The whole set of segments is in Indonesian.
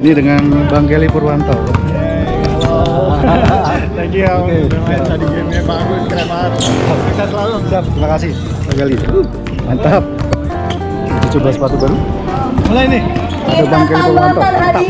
Ini dengan Bang Kelly Purwanto. Thank you. Tadi game-nya bagus, keren banget. Sukses selalu. Siap, terima kasih Bang Kelly. Mantap. Kita coba sepatu baru. Mulai nih. Ada Bang Kelly Purwanto. Mantap.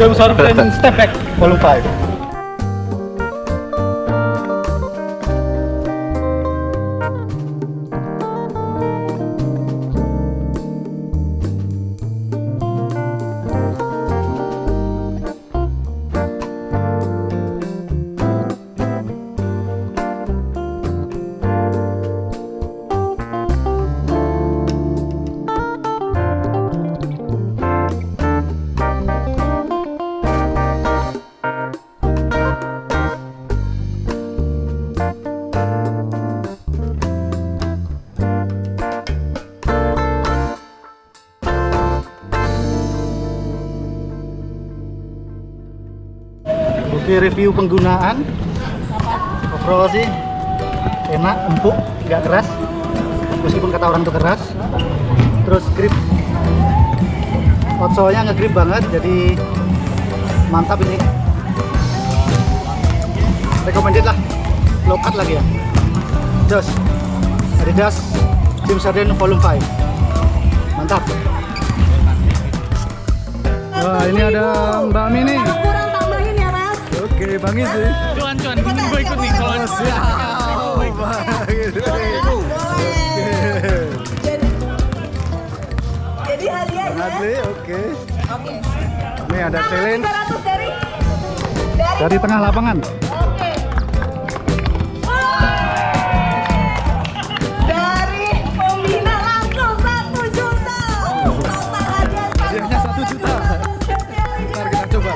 James Harden step back volume 5. Oke, review penggunaan. Overall sih enak, empuk, nggak keras. Meskipun kata orang itu keras. Terus grip, outsole-nya nge-grip banget, jadi mantap ini. Recommended lah, low cut lagi ya. Jos, Adidas James Harden volume 5. Mantap. Wah, ini ada Mbak Mini. Oke, Bang Isi. Cuan, gue ikut nih kalau Jadi hadiahnya. Oke. Ini ada challenge 500 dari tengah lapangan. Oke. Dari pembina langsung 1 juta. Total hadiahnya 1 juta. Ntar kita coba.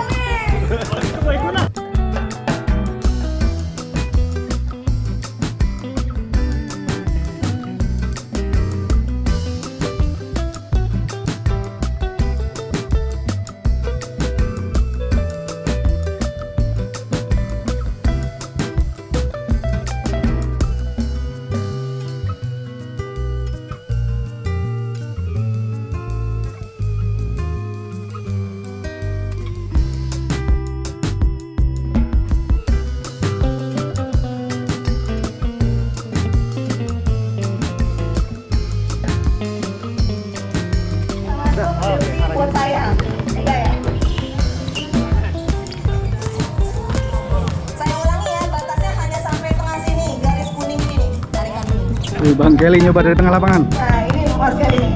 Bang Kelly nyoba dari tengah lapangan. Nah, ini basket ini.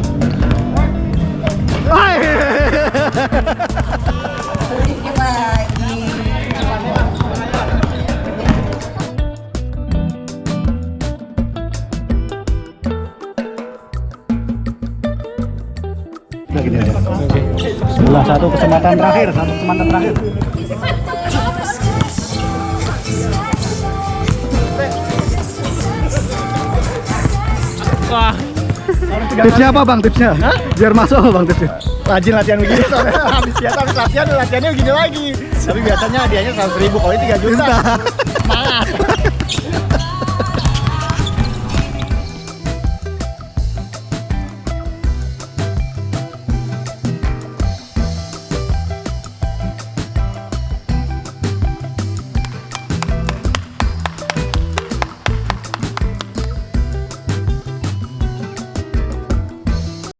Sedikit lagi. Udah gini aja. Sebelah satu kesempatan terakhir. Wah. Tipsnya apa bang? Tipsnya? Biar masuk apa bang tipsnya? Rajin latihan begini soalnya habis latihannya begini lagi. Tapi biasanya hadiahnya 100.000, kalau ini 3 juta. Semangat.